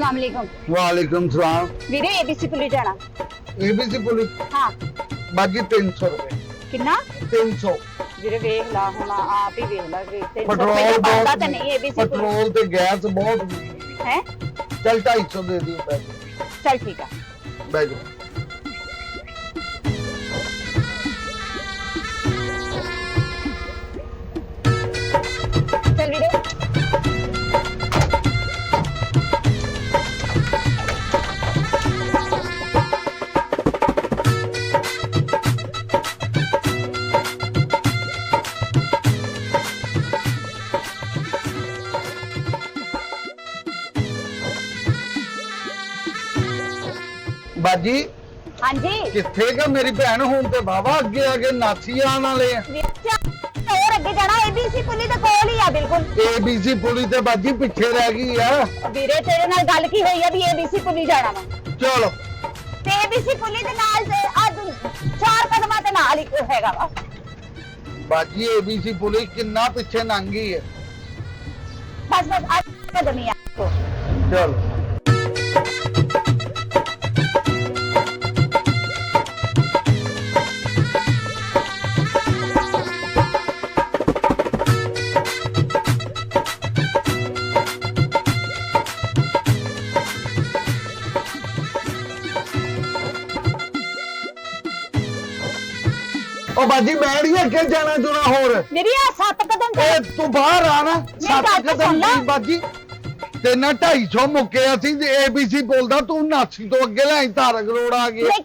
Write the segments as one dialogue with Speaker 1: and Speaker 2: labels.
Speaker 1: अस्सलाम वालेकुम।
Speaker 2: वालेकुम सलाम।
Speaker 1: ਵੀਰੇ ABC ਪੁਲਿਸ ਜਾਣਾ।
Speaker 2: एबीसी पुलिस
Speaker 1: ਹਾਂ
Speaker 2: बाकी 300 रुपए।
Speaker 1: ਕਿੰਨਾ
Speaker 2: 300
Speaker 1: ਵੀਰੇ ਵੇਖ ਲਾ ਹੁਣ ਆਪ ਹੀ ਵੇਖ ਲਾ ਕਿ 300
Speaker 2: पेट्रोल
Speaker 1: ਰੁਪਏ ਬਣਦਾ
Speaker 2: बहुत
Speaker 1: ਤਾਂ ਨਹੀਂ ABC ਪੁਲਿਸ
Speaker 2: पेट्रोल ते गैस बहुत
Speaker 1: ਹੈ।
Speaker 2: चल 250 दे दियो पैसे।
Speaker 1: ਚੱਲ ਠੀਕ ਆ।
Speaker 2: बैठ जाओ।
Speaker 1: ਚੱਲ ਵੀਰੇ
Speaker 2: बाजी
Speaker 1: ਹਾਂਜੀ
Speaker 2: किथे का मेरी भैन हूं ते बाबा अगे आगे नासी आने वाले हैं।
Speaker 1: ਵੀਰੇ ਹੋਰ ਅੱਗੇ ਜਾਣਾ ABC ਪੁਲਿਸ ਦੇ ਕੋਲ ਹੀ ਆ ਬਿਲਕੁਲ।
Speaker 2: एबीसी पुलिस ते बाजी पीछे रह गई है।
Speaker 1: ਵੀਰੇ ਤੇਰੇ ਨਾਲ ਗੱਲ ਕੀ ਹੋਈ ਆ ਵੀ ABC ਪੁਲਿਸ ਜਾਣਾ ਵਾ
Speaker 2: चलो
Speaker 1: ਤੇ ABC ਪੁਲਿਸ ਦੇ ਨਾਲ ਤੇ ਅੱਜ 4 ਕਦਮਾਂ ਤੇ ਨਾਲ ਹੀ ਹੈਗਾ ਵਾ।
Speaker 2: बाजी एबीसी पुलिस किन्ना पीछे लंघ गई है।
Speaker 1: ਬਸ ਬਸ ਅੱਜ ਕਦਮ ਹੀ ਆ ਕੋ।
Speaker 2: चलो ओ बाजी बैठ गया के जाना जुना होर
Speaker 1: ਮੇਰੀ ਆ 7 ਕਦਮ ਤੇ
Speaker 2: ए तू बाहर आना
Speaker 1: ਗੱਲ
Speaker 2: 7
Speaker 1: ਤਾਂ
Speaker 2: कदम
Speaker 1: ਸੁਣ ਲੈ।
Speaker 2: की बाजी तेना 250 मुक्किया सी ते एबीसी बोलदा तू 79 तो अगे ले तारक रोड आ गया।
Speaker 1: ਇਹ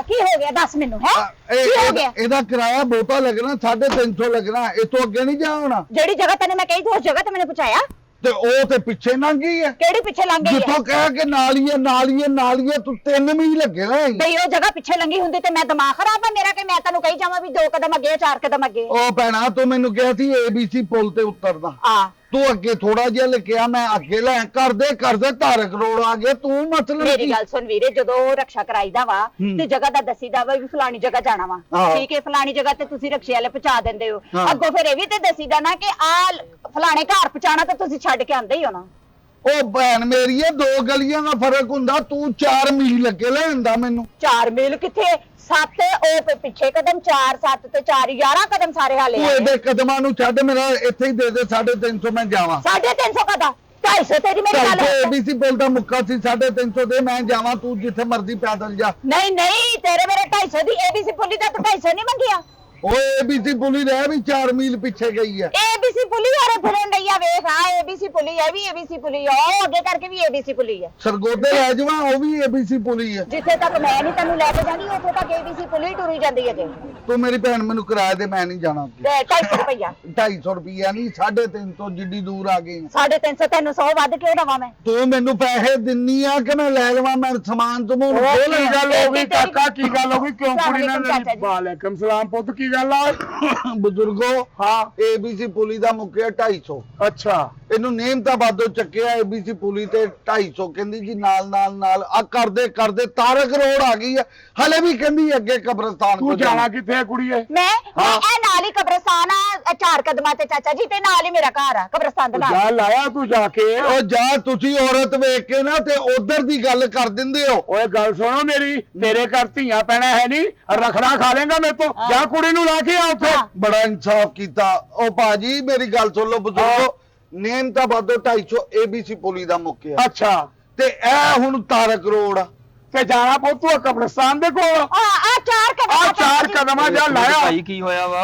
Speaker 1: ਕੀ ਹੋ ਗਿਆ ਦੱਸ ਮੈਨੂੰ ਹੈ ਕੀ ਹੋ ਗਿਆ।
Speaker 2: ਇਹਦਾ ਕਿਰਾਇਆ ਬਹੁਤਾ ਲੱਗਣਾ 350 ਲੱਗਣਾ ਇਹ ਤੋਂ ਅੱਗੇ ਨਹੀਂ ਜਾਣਾ
Speaker 1: ਜਿਹੜੀ ਜਗ੍ਹਾ ਤੈਨੂੰ ਮੈਂ ਕਹੀ ਤੂੰ ਉਸ ਜਗ੍ਹਾ ਤੇ ਮੈਨੂੰ ਪਹੁੰਚਾਇਆ
Speaker 2: ਤੇ ਉਹ ਤੇ ਪਿੱਛੇ ਲੰਘ ਗਈ ਹੈ
Speaker 1: ਕਿਹੜੀ ਪਿੱਛੇ ਲੰਘ ਗਈ ਹੈ
Speaker 2: ਜਿੱਥੋਂ ਕਹਿ ਕੇ ਨਾਲੀਏ ਤੂੰ 3 ਮੀਲ ਲੱਗੇ ਨਾ
Speaker 1: ਬਈ ਉਹ ਜਗ੍ਹਾ ਪਿੱਛੇ ਲੰਗੀ ਹੁੰਦੀ ਤੇ ਮੈਂ ਦਿਮਾਗ ਖਰਾਬ ਆ ਮੇਰਾ ਕਿ ਮੈਂ ਤੈਨੂੰ ਕਹੀ ਜਾਵਾਂ ਵੀ 2 ਕਦਮ ਅੱਗੇ 4 ਕਦਮ ਅੱਗੇ
Speaker 2: ਉਹ ਭੈਣਾ ਤੂੰ ਮੈਨੂੰ ਕਿਹਾ ਸੀ ABC ਪੁਲ ਤੇ ਉਤਰਦਾ
Speaker 1: ਆ
Speaker 2: ਤੂੰ ਅੱਗੇ ਥੋੜਾ ਜਿਹਾ ਲਿਖਿਆ ਮੈਂ ਅੱਗੇ ਲੈ ਕਰਦੇ ਤਾਰਕ ਰੋਡ ਆ ਗਿਆ ਤੂੰ ਮਤਲਬ
Speaker 1: ਮੇਰੀ
Speaker 2: ਕੀ
Speaker 1: ਗੱਲ ਸੁਣ ਵੀਰੇ ਜਦੋਂ ਰਕਸ਼ਾ ਕਰਾਈਦਾ ਵਾ ਤੇ ਜਗ੍ਹਾ ਦਾ ਦੱਸੀਦਾ ਵਾ ਵੀ ਫਲਾਣੀ ਜਗ੍ਹਾ ਜਾਣਾ ਵਾ
Speaker 2: ਆਹੋ।
Speaker 1: ਠੀਕ ਹੈ ਫਲਾਣੀ ਜਗ੍ਹਾ ਤੇ ਤੁਸੀਂ ਰਕਸ਼ੇ ਵਾਲੇ ਪਹੁੰਚਾ ਦਿੰਦੇ ਹੋ
Speaker 2: ਹਾਂ।
Speaker 1: ਅੱਗੋਂ ਫਿਰ ਇਹ ਵੀ ਤੇ ਦੱਸੀਦਾ ਨਾ ਕਿ ਆ ਫਲਾਣੇ ਘਰ ਪਹੁੰਚਾਣਾ ਤੇ ਤੁਸੀਂ ਛੱਡ ਕੇ ਆਂਦੇ ਹੀ ਹੋ ਨਾ
Speaker 2: ਉਹ ਭੈਣ ਮੇਰੀ ਇਹ 2 ਗਲੀਆਂ ਦਾ ਫਰਕ ਹੁੰਦਾ ਤੂੰ 4 ਮੀਲ ਲੱਗੇ ਲੈਂਦਾ ਮੈਨੂੰ
Speaker 1: 4 ਮੀਲ ਕਿੱਥੇ 7 ਉਹ ਪਿੱਛੇ ਕਦਮ 4 7 ਤੇ 4 11 ਕਦਮ ਸਾਰੇ ਹਾਲੇ
Speaker 2: ਤੂੰ ਇਹਦੇ ਕਦਮਾਂ ਨੂੰ ਛੱਡ ਮੇਰਾ ਇੱਥੇ ਹੀ ਦੇ ਦੇ 350 ਮੈਂ ਜਾਵਾਂ
Speaker 1: 350 ਕਦਾ 250 ਤੇਰੀ ਮੇਰੀ ਗੱਲ ਹੈ।
Speaker 2: ABC ਬੋਲਦਾ ਮੁੱਕਾ ਸੀ 350 ਦੇ ਮੈਂ ਜਾਵਾਂ ਤੂੰ ਜਿੱਥੇ ਮਰਜ਼ੀ ਪੈਦਲ ਜਾ
Speaker 1: ਨਹੀਂ ਤੇਰੇ ਮੇਰੇ 250 ਦੀ ABC ਪੁਲਿਸ ਦਾ ਤੂੰ 250 ਨਹੀਂ ਮੰਗਿਆ
Speaker 2: ਓਏ ABC ਪੁਲਿਸ ਰਹਿ ਵੀ 4 ਮੀਲ ਪਿੱਛੇ ਗਈ ਹੈ
Speaker 1: ABC ਪੁਲਿਸ ਵਾਲੇ ਫਿਰਨ ਡਈ ਆ ਵੇਖ ਆ ABC ਪੁਲਿਸ ਹੈ ਵੀ ABC ਪੁਲਿਸ ਆ ਉਹ ਅੱਗੇ ਕਰਕੇ ਵੀ ABC ਪੁਲਿਸ ਹੈ
Speaker 2: ਸਰਗੋਦੇ ਲੈ ਜਾਵਾਂ ਉਹ ਵੀ ABC ਪੁਲਿਸ ਹੈ
Speaker 1: ਜਿੱਥੇ ਤੱਕ ਮੈਂ ਨਹੀਂ ਤੈਨੂੰ ਲੈ ਕੇ ਜਾਂਦੀ ਉੱਥੇ ਤੱਕ ABC ਪੁਲਿਸ ਟੁਰੀ ਜਾਂਦੀ ਹੈ ਜੇ
Speaker 2: ਤੂੰ ਮੇਰੀ ਭੈਣ ਮੈਨੂੰ ਕਿਰਾਏ ਦੇ ਮੈਂ ਨਹੀਂ ਜਾਣਾ
Speaker 1: ਤੇ 250 ਰੁਪਇਆ
Speaker 2: 250 ਰੁਪਿਆ ਨਹੀਂ 350 ਜਿੱਡੀ ਦੂਰ ਆ ਗਈ
Speaker 1: 350 ਤੈਨੂੰ 100 ਵੱਧ ਕਿਉਂ ਦਵਾਂ ਮੈਂ
Speaker 2: ਤੂੰ ਮੈਨੂੰ ਪੈਸੇ ਦਿੰਨੀ ਆ ਕਿ ਮੈਂ ਲੈ ਲਵਾਂ ਮੈਂ ਸਮਾਨ ਤੂੰ ਮੈਨੂੰ
Speaker 1: ਉਹ
Speaker 2: ਖੋਲ
Speaker 1: ਕੀ
Speaker 3: ਗੱਲ ਹੋ ਗਈ ਕਾਕਾ ਕੀ ਗੱਲ ਹੋ ਗਈ ਕਿਉਂ ਕੁੜੀ ਨਾਲ
Speaker 1: ਚਾਚਾ ਜੀ।
Speaker 3: ਵਾਲੇਕਮ ਸਲਾਮ ਪੁੱਤ ਕੀ ਗੱਲ ਆ
Speaker 2: ਬਜ਼ੁਰਗੋ
Speaker 3: ਹਾਂ
Speaker 2: ABC ਪੁਲਿਸ ਦਾ ਮੁੱਕਿਆ 250
Speaker 3: ਅੱਛਾ
Speaker 2: ਇਹਨੂੰ ਨਿਯਮਤਾਬਾਦੋਂ ਚੱਕਿਆ ABC ਪੁਲਿਸ ਤੇ 250 ਕਹਿੰਦੀ ਜੀ ਨਾਲ ਆ ਕਰਦੇ ਤਾਰਕ ਰੋਡ ਆ ਗਈ ਹੈ ਹਲੇ ਵੀ ਕਹਿੰਦੀ ਅੱਗੇ ਕਬਰਸਤਾਨ
Speaker 3: ਤੂੰ ਜਾਣਾ ਕਿੱਥੇ ਹੈ ਕੁੜੀਏ
Speaker 1: ਮੈਂ ਇਹ ਨਾਲ ਹੀ ਕਬਰਸਤਾਨ ਆ 4 ਕਦਮਾਂ ਤੇ ਚਾਚਾ ਜੀ ਤੇ ਨਾਲ ਹੀ ਮੇਰਾ ਘਰ ਆ ਕਬਰਸਤਾਨ ਦੇ ਨਾਲ
Speaker 3: ਜਾ ਲਾਇਆ ਤੂੰ ਜਾ ਕੇ
Speaker 2: ਉਹ ਜਾ ਤੁਸੀਂ ਔਰਤ ਵੇਖ ਕੇ ਨਾ ਤੇ ਉਧਰ ਦੀ ਗੱਲ ਕਰ ਦਿੰਦੇ ਹੋ
Speaker 3: ਓਏ ਗੱਲ ਸੁਣੋ ਮੇਰੀ ਤੇਰੇ ਘਰ ਧੀਆਂ ਪੈਣਾ ਹੈ ਨਹੀਂ ਰਖੜਾ ਖਾ ਲੇਗਾ ਮੇਰੇ ਤੋਂ ਜਾ ਕੁੜੀ ਨੂੰ ਲਾ ਕੇ ਆ ਉੱਥੇ
Speaker 1: ਹਾਂ।
Speaker 2: ਬੜਾ ਇਨਸਾਫ ਕੀਤਾ ਉਹ ਬਾਜੀ ਮੇਰੀ ਗੱਲ ਸੁਣ ਲਓ ਬਜ਼ੁਰਗੋ ਨਿਯਮਤਾਬਾਦੋਂ 250 ABC ਪੁਲਿਸ ਦਾ ਮੁੱਕਿਆ
Speaker 3: ਅੱਛਾ
Speaker 2: ਤੇ ਇਹ ਹੁਣ ਤਾਰਕ ਰੋਡ ਆ
Speaker 3: ਤੇ ਜਾਣਾ ਪੁੱਤ ਤੂੰ ਕਬਰਸਤਾਨ ਦੇ ਕੋਲ
Speaker 1: ਆ 4 ਕਦਮ
Speaker 3: ਆ 4 ਕਦਮਾਂ ਜਾ ਲਾਇਆ
Speaker 4: ਭਾਈ ਕੀ ਹੋਇਆ ਵਾ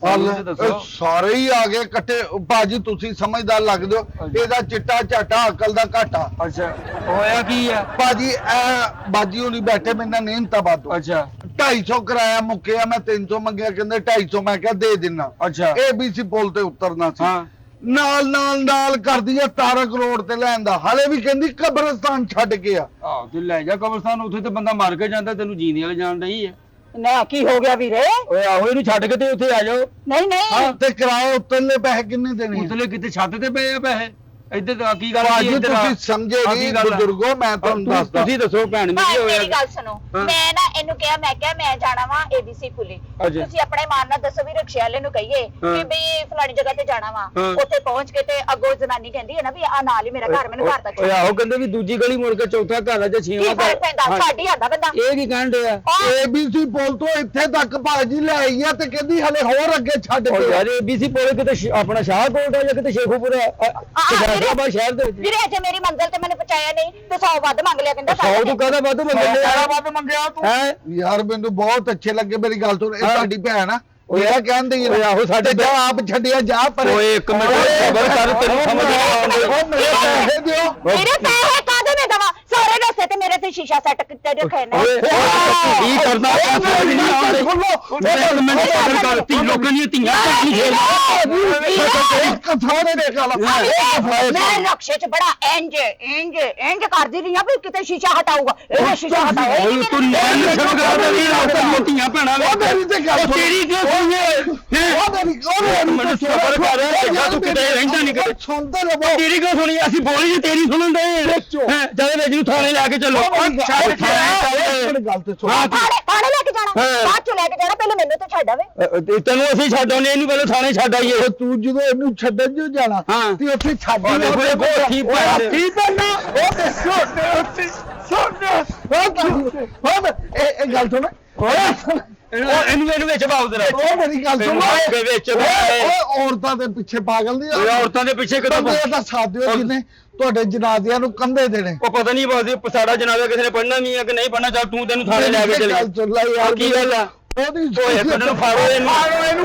Speaker 4: ਸਾਨੂੰ ਤੇ ਦੱਸੋ
Speaker 2: ਇਹ ਸਾਰੇ ਹੀ ਆ ਗਏ ਇਕੱਠੇ ਬਾਜੀ ਤੁਸੀਂ ਸਮਝਦਾਰ ਲੱਗਦੇ ਹੋ ਇਹਦਾ ਚਿੱਟਾ ਝਾਟਾ ਅਕਲ ਦਾ ਘਾਟਾ
Speaker 4: ਅੱਛਾ ਹੋਇਆ ਕੀ ਆ
Speaker 2: ਬਾਜੀ ਇਹ ਬਾਜੀ ਹੁਣੀ ਬੈਠੇ ਮੈਨਾਂ ਨਿਯਮਤਾਬਾਦੋਂ
Speaker 4: ਅੱਛਾ
Speaker 2: 250 ਕਰਾਇਆ ਮੁੱਕਿਆ ਮੈਂ 300 ਮੰਗਿਆ ਕਹਿੰਦੇ 250 ਮੈਂ ਕਿਹਾ ਦੇ ਦਿਨਾ
Speaker 4: ਅੱਛਾ
Speaker 2: ABC ਪੁਲ ਤੇ ਉਤਰਨਾ ਸੀ
Speaker 4: ਹਾਂ
Speaker 2: ਨਾਲ ਕਰਦੀ ਆ ਤਾਰਕ ਰੋਡ ਤੇ ਲੈਣ ਦਾ ਹਲੇ ਵੀ ਕਹਿੰਦੀ ਕਬਰਸਤਾਨ ਛੱਡ ਕੇ ਆ
Speaker 4: ਆਹ ਤੇ ਲੈ ਜਾ ਕਬਰਸਤਾਨ ਉੱਥੇ ਤੇ ਬੰਦਾ ਮਰ ਕੇ ਜਾਂਦਾ ਤੈਨੂੰ ਜੀਂਦੇ ਵਾਲੇ ਜਾਣ ਰਹੀ ਹੈ
Speaker 1: ਨਾ ਕੀ ਹੋ ਗਿਆ ਵੀਰੇ
Speaker 4: ਓਏ ਆਹੋ ਇਹਨੂੰ ਛੱਡ ਕੇ ਤੇ ਉੱਥੇ ਆ ਜਾਓ
Speaker 1: ਨਹੀਂ
Speaker 2: ਹਾਂ ਤੇ ਕਿਰਾਏ ਉਤਰਲੇ ਪੈਸੇ ਕਿੰਨੇ ਦੇਣੇ ਆ?
Speaker 4: ਉਤਲੇ ਕਿਤੇ ਛੱਤ ਤੇ ਪਏ ਆ ਪੈਸੇ ਇੱਧਰ ਤਾਂ ਕੀ ਗੱਲ
Speaker 2: ਭਾਜੀ
Speaker 4: ਇੱਧਰ ਆ।
Speaker 2: ਤੁਸੀਂ ਸਮਝੇ
Speaker 4: ਆ
Speaker 2: ਨਹੀਂ
Speaker 4: ਕੀ ਗੱਲ ਆ?
Speaker 2: ਬਜ਼ੁਰਗੋ, ਮੈਂ ਤੁਹਾਨੂੰ ਦੱਸਦਾ।
Speaker 4: ਤੁਸੀਂ ਦੱਸੋ ਭੈਣ ਮੇਰੀ
Speaker 1: ਭਾਈ
Speaker 4: ਹੋਇਆ
Speaker 1: ਮੇਰੀ ਗੱਲ ਸੁਣੋ,
Speaker 4: ਹਾਂ।
Speaker 1: ਮੈਂ ਨਾ ਇਹਨੂੰ ਕਿਹਾ, ਮੈਂ ਕਿਹਾ ਮੈਂ ਜਾਣਾ ਵਾ ABC ਪੁਲੀ।
Speaker 4: ਅੱਛਾ।
Speaker 1: ਤੁਸੀਂ ਆਪਣੇ ਇਮਾਨ ਨਾਲ ਦੱਸੋ ਵੀ ਰਿਕਸ਼ੇ ਵਾਲੇ ਨੂੰ ਕਹੀਏ
Speaker 4: ਹਾਂ।
Speaker 1: ਕਿ ਬਈ ਫਲਾਣੀ ਜਗ੍ਹਾ ਤੇ ਜਾਣਾ ਵਾ।
Speaker 4: ਹਾਂ।
Speaker 1: ਉੱਥੇ ਪਹੁੰਚ ਕੇ ਤੇ ਅੱਗੋਂ ਜਨਾਨੀ ਕਹਿੰਦੀ ਹੈ ਨਾ ਵੀ ਆ ਨਾਲ ਹੀ ਮੇਰਾ ਘਰ, ਮੈਨੂੰ ਘਰ ਤੱਕ
Speaker 4: ਓਏ ਆਹੋ ਕਹਿੰਦੇ ਵੀ ਦੂਜੀ ਗਲੀ ਮੁੜ ਕੇ ਚੌਥਾ ਘਰ ਆ ਜਾਂ
Speaker 1: ਕੀ
Speaker 4: ਛੇਵਾਂ
Speaker 1: ਫਰਕ ਪੈਂਦਾ,
Speaker 4: ਹਾਂ।
Speaker 1: ਛੱਡ ਹੀ ਆਂਦਾ ਬੰਦਾ।
Speaker 4: ਇਹ ਕੀ ਕਹਿਣ ਡਿਆ
Speaker 2: ABC ਪੁਲ ਤੋਂ ਇੱਥੇ ਤੱਕ ਭਾਜੀ ਲੈ ਆਈ ਆ ਤੇ ਕਹਿੰਦੀ ਹਲੇ ਹੋਰ ਅੱਗੇ ਛੱਡ
Speaker 4: ਓ
Speaker 2: ਕੇ
Speaker 4: ਯਾਰ ABC ਪੁਲ ਕਿਤੇ ਆਪਣਾ ਸ਼ਾਹਕੋਟ ਆ ਜਾਂ ਕਿਤੇ ਸ਼ੇਖੂਪੁਰ ਆ ਸ਼ਹਿਜ਼ਾਬਾਦ ਸ਼ਹਿਰ ਦੇ ਵਿੱਚ
Speaker 1: ਵੀਰੇ ਅਜੇ ਮੇਰੀ ਮੰਜ਼ਿਲ ਤੇ ਮੈਨੂੰ ਪਹੁੰਚਾਇਆ ਨਹੀਂ ਤੇ 100 ਵੱਧ ਮੰਗ ਲਿਆ, ਕਹਿੰਦਾ
Speaker 4: 100 ਤੋਂ ਕਹਦਾ ਵੱਧ ਮੰਗਦੇ ਆ
Speaker 3: ਵੱਧ ਮੰਗਿਆ ਤੂੰ।
Speaker 4: ਹੈ
Speaker 2: ਯਾਰ ਮੈਨੂੰ ਬਹੁਤ ਅੱਛੇ ਲੱਗੇ, ਮੇਰੀ ਗੱਲ ਸੁਣ, ਇਹ
Speaker 4: ਹਾਂ।
Speaker 2: ਸਾਡੀ ਭੈਣ ਆ।
Speaker 4: ਓਏ
Speaker 2: ਇਹ ਕਹਿੰਦੀ
Speaker 4: ਓਏ ਆਹੋ ਸਾਡੇ
Speaker 2: ਜਾ ਆਪ ਛੱਡਿਆ ਜਾ ਪਰ
Speaker 4: ਓਏ ਇੱਕ ਮਿੰਟ ਸਬਰ ਕਰ, ਤੈਨੂੰ ਸਮਝ ਨਹੀਂ ਆਉਂਦੀ।
Speaker 2: ਮੇਰੇ ਪੈਸੇ ਦਿਓ।
Speaker 1: ਮੇਰੇ ਪੈਸੇ ਕਾਹਦੇ ਮੈਂ ਦਵਾ? ਸਾਰੇ ਰਸਤੇ ਤੇ ਮੇਰੇ ਤੇ ਸ਼ੀਸ਼ਾ ਸੈੱਟ ਕੀਤੇ ਰੱਖੇ ਨੇ।
Speaker 4: ਓਏ ਕੀ ਕਰਦਾ ਸਮਝ ਨਹੀਂ ਆਉਂਦੀ। ਮੈਂ ਸਬਰ ਕਰਤੀ ਲੋਕਾਂ ਦੀਆਂ ਧੀਆਂ ਕੱਟੀ ਖੇਲ
Speaker 2: ਕਥਾ ਦੇ ਦੇਖ ਲਾ
Speaker 1: ਮੈਂ ਰਕਸ਼ੇ ਚ ਬੜਾ ਇੰਜ ਕਰਦੀ ਰਹੀ ਆ ਵੀ ਕਿਤੇ ਸ਼ੀਸ਼ਾ ਹਟਾਊਗਾ, ਇਹ ਸ਼ੀਸ਼ਾ ਹਟਾਇਆ ਹੀ
Speaker 4: ਓਏ
Speaker 1: ਨਹੀਂ।
Speaker 4: ਤੂੰ ਨੈਣ ਸ਼ਬਦ ਕਰਦਾ ਨਹੀਂ ਲੋਕਾਂ ਦੀਆਂ ਧੀਆਂ ਭੈਣਾਂ
Speaker 2: ਉਹ ਮੇਰੀ ਤੇ ਗੱਲ ਸੁਣ।
Speaker 4: ਤੇਰੀ ਕਿਉਂ ਸੁਣੀਏ
Speaker 2: ਉਹ ਮੇਰੀ
Speaker 4: ਮੈਨੂੰ ਸਬਰ ਕਰ ਰਿਹਾ ਤੂੰ ਕਿਤੇ ਰਹਿੰਦਾ ਨਹੀਂ ਕਰ
Speaker 2: ਸੁਣਦੇ ਰਹੋ।
Speaker 4: ਤੇਰੀ ਕਿਉਂ ਸੁਣੀ ਅਸੀਂ ਬੋਲੀ ਜੀ ਤੇਰੀ ਸੁਣਨ ਦੇ ਜਦ ਵਿੱਚ ਨੂੰ ਥਾਣੇ ਲੈ ਕੇ ਚੱਲੋ
Speaker 2: ਗੱਲ ਤੇ ਸੁਣ।
Speaker 1: ਥਾਣੇ ਲੈ ਕੇ ਜਾਣਾ, ਬਾਅਦ ਚ ਲੈ ਕੇ ਜਾਣਾ, ਪਹਿਲੇ ਮੈਨੂੰ ਤਾਂ ਛੱਡ ਆਵੇ।
Speaker 4: ਤੈਨੂੰ ਅਸੀਂ ਛੱਡ ਆਉਂਦੇ ਇਹਨੂੰ ਪਹਿਲਾਂ ਥਾਣੇ ਛੱਡ ਆਈਏ
Speaker 2: ਉਹ ਤੂੰ ਜਦੋਂ ਇਹਨੂੰ ਛੱਡਣ ਜੋ ਜਾਣਾ
Speaker 4: ਹਾਂ।
Speaker 2: ਤੇ ਉੱਥੇ ਛੱਡ
Speaker 4: ਉਹ ਦੇਖੋ ਇਹ ਕੋਠੀ ਭੈਣ ਦੇ।
Speaker 2: ਠੀਕ ਹੈ ਨਾ ਉਹ ਤੇ ਸੁਣ ਇਹ ਗੱਲ ਸੁਣ
Speaker 4: ਇਹਨੂੰ ਵਿੱਚ ਪਾਉ ਤੇਰਾ
Speaker 2: ਉਹ ਮੇਰੀ ਗੱਲ ਸੁਣ
Speaker 4: ਇਹਨੂੰ ਵਿੱਚ
Speaker 2: ਉਹ ਔਰਤਾਂ ਦੇ ਪਿੱਛੇ ਪਾਗਲ ਦੀ
Speaker 4: ਓਏ ਔਰਤਾਂ ਦੇ ਪਿੱਛੇ ਕਿਦੋਂ
Speaker 2: ਬੰਦੇ ਦਾ ਸਾਥ ਦਿਓ ਜਿਹਨੇ ਤੁਹਾਡੇ ਜਨਾਜ਼ਿਆਂ ਨੂੰ ਕੰਧੇ ਦੇਣੇ।
Speaker 4: ਉਹ ਪਤਾ ਨਹੀਂ ਬਾਦੀ ਸਾਡਾ ਜਨਾਜ਼ਾ ਕਿਸੇ ਨੇ ਪੜਨਾ ਨਹੀਂ ਆ ਕਿ ਨਹੀਂ ਪੜਨਾ, ਚੱਲ ਤੂੰ ਤੈਨੂੰ ਥਾਣੇ ਲੈ ਕੇ ਚੱਲ
Speaker 2: ਗੱਲ ਸੁਣ ਲੈ ਯਾਰ
Speaker 4: ਕੀ ਗੱਲ ਆ
Speaker 2: ਉਹਦੀ
Speaker 4: ਓਏ ਇੱਕ ਨੂੰ ਫਾੜੋ ਇਹਨੂੰ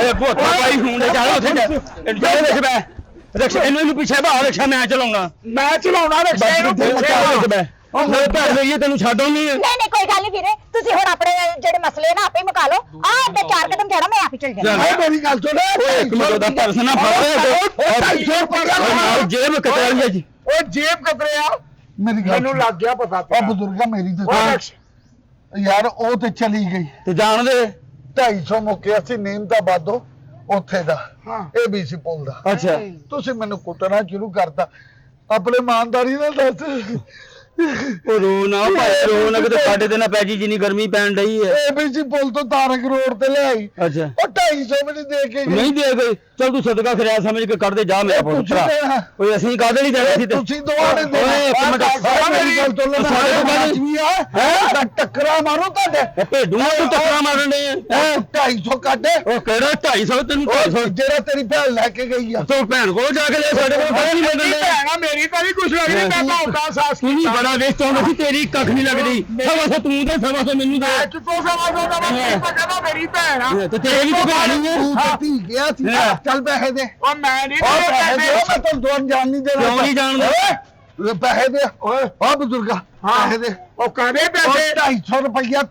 Speaker 4: ਇਹ ਭੋਤਾ ਪਾਈ ਹੁੰਦੇ ਚੱਲ ਉੱਥੇ ਜਾ ਇਹਨੂੰ ਵਿੱਚ ਬੈ ਰਕਸ਼ਾ ਇਹਨੂੰ ਪਿੱਛੇ ਬਾਹਰ ਰਕਸ਼ਾ ਮੈਂ ਚਲਾਉਣਾ
Speaker 3: ਮੈਂ ਚਲਾਉਣਾ ਰਿਕਸ਼ਾ ਇਹਨੂੰ
Speaker 4: ਵਿੱਚ ਬੈ ਉਹ ਮੇਰੇ ਭੈਣ ਲਈ ਤੈਨੂੰ ਛੱਡ ਆਉਣੀ ਹੈ
Speaker 1: ਨਹੀਂ ਕੋਈ ਗੱਲ ਨਹੀਂ ਵੀਰੇ, ਤੁਸੀਂ ਹੁਣ ਆਪਣੇ ਜਿਹੜੇ ਮਸਲੇ ਨਾ ਆਪੇ ਮੁਕਾ ਲਓ। ਅੱਗੇ 4 ਕਦਮ ਜਾਣਾ, ਮੈਂ ਆਪ ਹੀ ਚੱਲ ਜਾਣਾ।
Speaker 2: ਓਏ ਮੇਰੀ ਗੱਲ ਸੁਣ
Speaker 4: ਓਏ ਇੱਕ ਮਿੰਟ ਦਾ ਪਰਸ ਨਾ ਫੜ ਜੇਬ ਕਤਰਾ ਲਿਆ ਜੀ
Speaker 3: ਓਏ ਜੇਬ ਕਤਰਿਆ
Speaker 2: ਮੇਰੀ ਗੱਲ
Speaker 3: ਮੈਨੂੰ ਲੱਗ ਗਿਆ ਪਤਾ
Speaker 2: ਉਹ ਬਜ਼ੁਰਗਾ ਮੇਰੀ ਤੇ ਯਾਰ ਉਹ ਤੇ ਚਲੀ ਗਈ
Speaker 4: ਤੇ ਜਾਣ ਦੇ
Speaker 2: 250 ਮੁੱਕਿਆ ਸੀ ਨੀਮਤਾਬਾਦੋਂ ਉੱਥੇ ਦਾ
Speaker 3: ਹਾਂ।
Speaker 2: ABC ਪੁਲ ਦਾ।
Speaker 4: ਅੱਛਾ
Speaker 2: ਤੁਸੀਂ ਮੈਨੂੰ ਕੁੱਟਣਾ ਸ਼ੁਰੂ ਕਰਤਾ, ਆਪਣੇ ਇਮਾਨਦਾਰੀ ਨਾਲ ਦੱਸ।
Speaker 4: ਉਹ ਰੋ ਨਾ ਭਾਈ ਰੋ ਨਾ ਕਿਤੇ ਸਾਡੇ ਤੇ ਨਾ ਪੈ ਜੀ ਜਿੰਨੀ ਗਰਮੀ ਪੈਣ ਡਈ ਹੈ
Speaker 2: ABC ਪੁਲ ਤੋਂ ਤਾਰਕ ਰੋਡ ਤੇ ਲਿਆਈ,
Speaker 4: ਅੱਛਾ
Speaker 2: ਉਹ 250 ਵੀ ਨਹੀਂ ਦੇ ਕੇ ਗਈ।
Speaker 4: ਨਹੀਂ ਦੇ ਗਏ ਚਲ ਤੂੰ ਸਦਕਾ ਖਰਿਆ ਸਮਝ ਕੇ ਕੱਢ ਦੇ ਜਾ ਮੇਰਾ ਪੁੱਤ
Speaker 2: ਤੁਸੀਂ
Speaker 4: ਭਰਾ
Speaker 2: ਦੇਣਾ।
Speaker 4: ਓਏ ਅਸੀਂ ਕਾਹਦੇ ਨਹੀਂ ਦੇਣਾ ਸੀ ਤੇ
Speaker 2: ਤੁਸੀਂ ਦੋਵਾਂ ਨੇ ਦੇਣਾ।
Speaker 4: ਓਏ ਇੱਕ ਮਿੰਟ
Speaker 2: ਮੇਰੀ ਗੱਲ ਸੁਣ ਲੈ,
Speaker 4: ਸਾਡੇ ਤੋਂ ਬਾਅਦ
Speaker 2: ਵੀ ਆ ਹੈ ਟੱਕਰਾ ਮਾਰੂ ਤੁਹਾਡੇ
Speaker 4: ਭੇਡੂਆਂ ਤੂੰ ਟੱਕਰਾਂ ਮਾਰਨ ਦੇ ਹੈ
Speaker 2: 250 ਕੱਢੇ
Speaker 4: ਉਹ ਕਿਹੜਾ 250 ਤੈਨੂੰ 250
Speaker 2: ਜਿਹੜਾ ਤੇਰੀ ਭੈਣ ਲੈ ਕੇ ਗਈ ਆ।
Speaker 4: ਤੂੰ ਭੈਣ ਕੋਲ ਜਾ ਕੇ ਲੈ ਸਾਡੇ ਕੋਲ ਕਦੇ ਨਹੀਂ
Speaker 3: ਮੇਰੀ
Speaker 4: ਮੰਗਦੇ
Speaker 3: ਭੈਣ ਆ, ਮੇਰੀ ਤਾਂ ਨਹੀਂ ਕੁਛ ਲੱਗਦੀ, ਮੈਂ ਤਾਂ ਉਦਾਂ ਸਾਸ
Speaker 4: ਤੂੰ ਵੀ ਬੜਾ ਵੇਸਟ ਆਉਂਦਾ ਸੀ ਤੇਰੀ ਕੱਖ ਨਹੀਂ ਲੱਗਦੀ ਸਵਾ ਸੌ ਤੂੰ ਤੇ ਸਵਾ ਸੌ ਮੈਨੂੰ ਦੇ
Speaker 3: ਚੁੱਪੋ ਸਵਾ ਦਾ ਮੈਂ ਕਹਿੰਦਾ ਮੇਰੀ ਭੈਣ ਆ।
Speaker 4: ਤੇ ਤੇਰੀ ਵੀ ਭੈਣ ਹੈ
Speaker 2: ਤੂੰ ਤੇ ਧੀ ਗਿਆ ਸੀ,
Speaker 4: ਹਾਂ।
Speaker 2: ਚੱਲ ਪੈਸੇ ਦੇ।
Speaker 3: ਉਹ ਮੈਂ ਨਹੀਂ
Speaker 2: ਉਹ ਪੈਸੇ ਦੇ, ਮੈਂ ਤੁਹਾਨੂੰ ਦੋਨ ਜਾਣ ਨਹੀਂ ਦੇਣਾ।
Speaker 4: ਕਿਉਂ ਨਹੀਂ ਜਾਣਦਾ?
Speaker 2: ਓਏ ਪੈਸੇ ਦੇ ਓਏ ਆ ਬਜ਼ੁਰਗਾ ਪੈਸੇ ਦੇ।
Speaker 3: ਉਹ ਕਹਦੇ
Speaker 2: ਉਹ
Speaker 3: ਪੈਸੇ
Speaker 2: 250 ਰੁਪਇਆ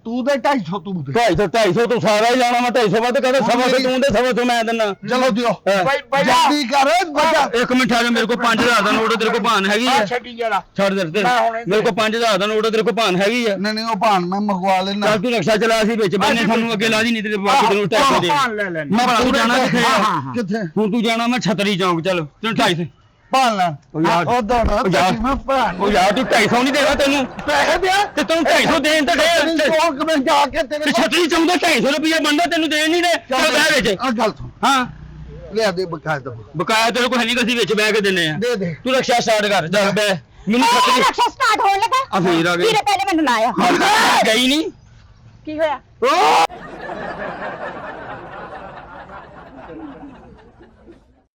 Speaker 2: ਤੂੰ ਦੇ 250 ਤੂੰ ਦੇ।
Speaker 4: 250 ਤੂੰ ਸਾਰਾ ਹੀ ਜਾਣਾ ਮੈਂ 250 ਵੱਧ ਕਹਿੰਦਾ ਸਵਾ ਸੌ ਤੂੰ ਦੇ ਸਵਾ ਸੌ ਮੈਂ ਦਿੰਦਾ
Speaker 2: ਚਲੋ ਦਿਓ
Speaker 3: ਬਈ
Speaker 2: ਜਲਦੀ ਕਰ ਬੱਚਾ।
Speaker 4: ਇੱਕ ਮਿੰਟ ਆ ਜਾ ਮੇਰੇ ਕੋਲ 5000 ਦਾ ਨੋਟ ਤੇਰੇ ਕੋਲ ਭਾਨ ਹੈਗੀ ਆ
Speaker 3: ਛੱਡੀ ਜਰਾ
Speaker 4: ਛੱਡ ਦੇ ਤੇ ਮੇਰੇ ਕੋਲ 5000 ਦਾ ਨੋਟ ਤੇਰੇ ਕੋਲ ਭਾਨ ਹੈਗੀ ਆ
Speaker 2: ਨਹੀਂ ਉਹ ਭਾਣ ਮੈਂ ਮੰਗਵਾ ਲੈਣਾ।
Speaker 4: ਚੱਲ ਤੂੰ ਰਕਸ਼ਾ ਚਲਾ ਸੀ ਵਿੱਚ ਬੰਨੇ ਸਾਨੂੰ ਅੱਗੇ ਲਾ ਦੀ ਨਹੀਂ ਤੇਰੇ ਬਾਕੀ ਤੈਨੂੰ ਟੈਕਸ ਦੇ
Speaker 3: ਭਾਣ ਲੈ ਲੈਣੀ।
Speaker 4: ਮੈਂ ਭਲਾ ਤੂੰ ਜਾਣਾ ਕਿੱਥੇ ਆ
Speaker 2: ਕਿੱਥੇ
Speaker 4: ਹੁਣ ਤੂੰ ਜਾਣਾ ਮੈਂ ਛਤਰੀ ਚੌਂਕ ਚੱਲ ਤੈਨੂੰ 250
Speaker 2: ਭਾਣ ਲੈ
Speaker 4: ਉਹ ਯਾਰ,
Speaker 2: ਉਹ ਦੋੜਾ
Speaker 4: ਉਹ ਯਾਰ।
Speaker 2: ਮੈਂ ਭਾਣ
Speaker 4: ਉਹ ਯਾਰ ਤੂੰ 250 ਨਹੀਂ ਦੇਗਾ ਤੈਨੂੰ
Speaker 2: ਪੈਸੇ ਦੇ
Speaker 4: ਤੇ ਤੈਨੂੰ 250 ਦੇਣ ਤੇ
Speaker 2: ਤੇਰੀ
Speaker 4: ਦੇ
Speaker 2: ਚੌਂਕ ਮੈਂ ਜਾ ਕੇ ਤੇਰੇ
Speaker 4: ਤੇ ਛਤਰੀ ਚੌਂਕ ਦਾ 250 ਰੁਪਇਆ ਬਣਦਾ ਤੈਨੂੰ ਦੇਣ ਨਹੀਂ ਦੇ ਚੱਲ ਬਹਿ ਵਿੱਚ
Speaker 2: ਆ ਗੱਲ ਸੁਣ
Speaker 4: ਹਾਂ
Speaker 2: ਲਿਆ ਦੇ ਬਕਾਇਦਾ
Speaker 4: ਬਕਾਇਆ ਤੇਰੇ ਕੋਲ ਹੈ ਨਹੀਂ ਅਸੀਂ ਵਿੱਚ ਬਹਿ ਕੇ ਦਿੰਨੇ ਆ
Speaker 2: ਦੇ ਦੇ।
Speaker 4: ਤੂੰ ਰਕਸ਼ਾ ਸਟਾਰਟ ਕਰ ਜਾ ਬੈ ਮੈਨੂੰ ਛਤਰੀ
Speaker 1: ਰਕਸ਼ਾ ਸਟਾਰਟ ਹੋਣ ਲੱਗਾ।
Speaker 4: ਆ ਫੇਰ ਆ ਗਈ।
Speaker 1: ਵੀਰੇ ਪਹਿਲੇ ਮੈਨੂੰ ਲਾਇਆ।
Speaker 4: ਗਈ ਨਹੀਂ
Speaker 1: ਕੀ ਹੋਇਆ?